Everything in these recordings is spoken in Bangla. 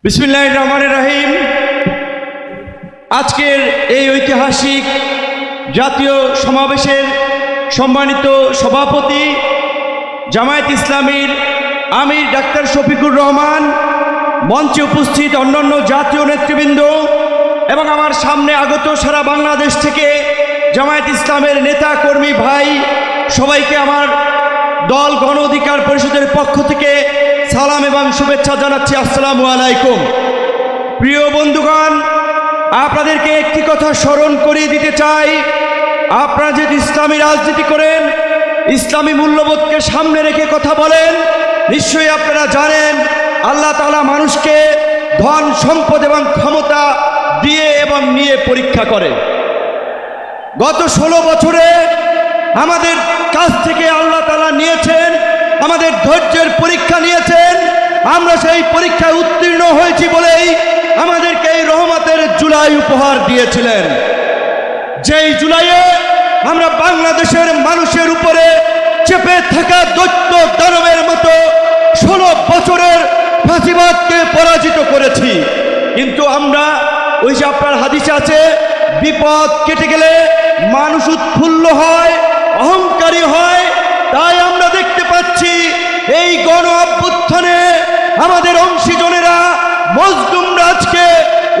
বিসমিল্লাহির রহমানির রহিম। আজকের এই ঐতিহাসিক জাতীয় সমাবেশের সম্মানিত সভাপতি জামায়াত ইসলামীর আমির ডাক্তার শফিকুর রহমান, মঞ্চে উপস্থিত অন্যান্য জাতীয় নেতৃবৃন্দ এবং আমার সামনে আগত সারা বাংলাদেশ থেকে জামায়াত ইসলামের নেতা কর্মী ভাই, সবাইকে আমার দল গণ অধিকার পরিষদের পক্ষ থেকে সালাম এবং শুভেচ্ছা জানাচ্ছি। আসসালামু আলাইকুম। প্রিয় বন্ধুগণ, আপনাদেরকে একটি কথা স্মরণ করিয়ে দিতে চাই। আপনারা যদি ইসলামী রাজনীতি করেন, ইসলামী মূল্যবোধকে সামনে রেখে কথা বলেন, নিশ্চয়ই আপনারা জানেন আল্লাহ তাআলা মানুষকে ধন সম্পদ এবং ক্ষমতা দিয়ে এবং নিয়ে পরীক্ষা করে। গত 16 বছরে আমাদের কাছ থেকে আল্লাহ তাআলা নিয়েছেন, আমাদের ধৈর্যের পরীক্ষা নিয়েছেন। আমরা সেই পরীক্ষায় উত্তীর্ণ হয়েছি বলেই আমাদেরকে এই রহমতের জুলাই উপহার দিয়েছিলেন। যেই জুলাইয়ে আমরা বাংলাদেশের মানুষের উপরে চেপে থাকা দৈত্য দানবের মতো 16 বছরের ফাঁসিবাদকে পরাজিত করেছি। কিন্তু আমরা ওই যে আপনার হাদিসে আছে, বিপদ কেটে গেলে মানুষ উৎফুল্ল হয়, অহংকারী হয়। তাই আমরা দেখতে পাচ্ছি এই গণ অভ্যুত্থানে আমাদের অংশীজনেরা, মজলুমরা আজকে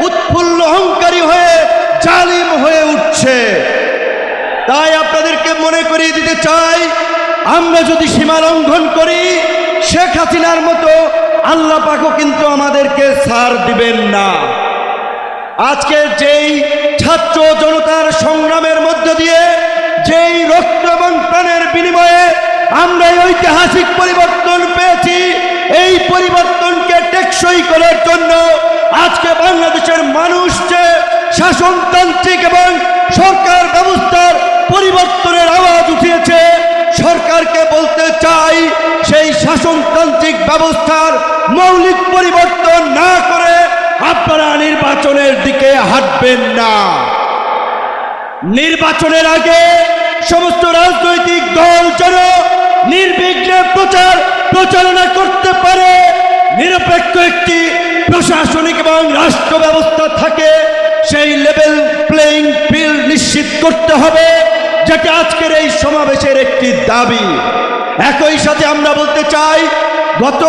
উৎফুল্ল অহংকারী হয়ে জালিম হয়ে উঠছে। তাই আপনাদেরকে মনে করিয়ে দিতে চাই, আমরা যদি সীমা লঙ্ঘন করি, শেখ হাসিনার মতো আল্লাহ পাকও কিন্তু আমাদেরকে ছাড় দিবেন না। আজকে যেই ছাত্র জনতার সংগ্রামের মধ্য দিয়ে, যেই রক্ত এবং প্রাণের বিনিময়ে আমরা এই ঐতিহাসিক পরিবর্তন পেয়েছি, এই পরিবর্তনকে টেকসই করার জন্য আজকে বাংলাদেশের মানুষ যে শাসনতান্ত্রিক এবং সরকার ব্যবস্থার পরিবর্তনের আওয়াজ উঠিয়েছে, সরকারকে বলতে চাই সেই শাসনতান্ত্রিক ব্যবস্থার মৌলিক পরিবর্তন না করে আপনারা নির্বাচনের দিকে হাঁটবেন না। নির্বাচনের আগে সমস্ত রাজনৈতিক দল যেন নির্বিঘ্নে প্রচারণা করতে পারে, নিরপেক্ষ একটি প্রশাসনিক এবং রাষ্ট্র ব্যবস্থা থাকে, সেই লেভেল প্লেইং ফিল্ড নিশ্চিত করতে হবে, যেটা আজকের এই সমাবেশের একটি দাবি। একই সাথে আমরা বলতে চাই, গত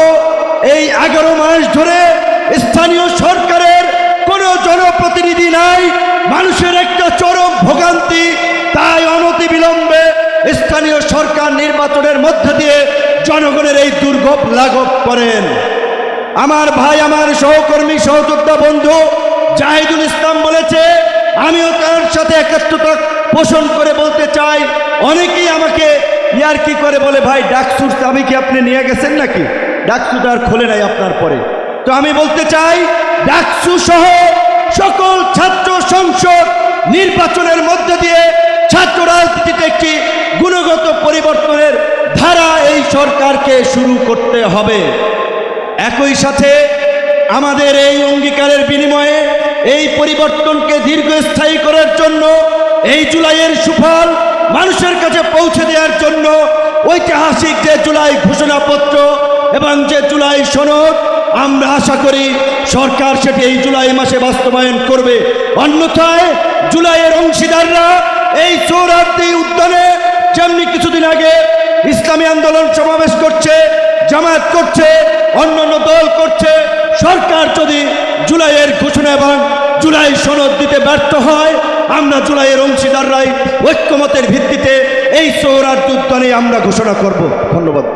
এই 11 মাস ধরে স্থানীয় সরকারের কোনো জনপ্রতিনিধি নাই, মানুষের একটা চরম ভোগান্তি। তাই অনতিবিলম্বে স্থানীয় সরকার নির্বাচনের মধ্য দিয়ে জনগণের এই দুর্ভোগ লাঘব করেন। আমার ভাই, আমার সহকর্মী, সহযোদ্ধা বন্ধু জাহিদুল ইসলাম বলেছে, আমিও তার সাথে একাত্মতা পোষণ করে বলতে চাই। অনেকেই আমাকে ইয়ার্কি করে বলে, ভাই ডাকসুর চাবি কি আপনি নিয়ে গেছেন নাকি? ডাকসুটা আর খোলে নাই আপনার পরে। তো আমি বলতে চাই, ডাকসু সহ সকল ছাত্র সংসদ নির্বাচনের মধ্য দিয়ে ছাত্র রাজনীতিতে একটি গুণগত পরিবর্তনের ধারা এই সরকারকে শুরু করতে হবে। একই সাথে আমাদের এই অঙ্গীকারের বিনিময়ে এই পরিবর্তনকে দীর্ঘস্থায়ী করার জন্য, এই জুলাইয়ের সুফল মানুষের কাছে পৌঁছে দেওয়ার জন্য ঐতিহাসিক যে জুলাই ঘোষণাপত্র এবং যে জুলাই সনদ, আমরা আশা করি সরকার সেটি এই জুলাই মাসে বাস্তবায়ন করবে। অন্যথায় জুলাইয়ের অংশীদাররা এই সোহরাওয়ার্দী উদ্যানে যেমনি কিছুদিন আগে ইসলামী আন্দোলন সমাবেশ করছে, জামায়াত করছে, অন্যান্য দল করছে, সরকার যদি জুলাইয়ের ঘোষণা এবং জুলাই সনদ দিতে ব্যর্থ হয়, আমরা জুলাইয়ের অংশীদাররাই ঐক্যমতের ভিত্তিতে এই সোহরাওয়ার্দী উদ্যানে আমরা ঘোষণা করব। ধন্যবাদ।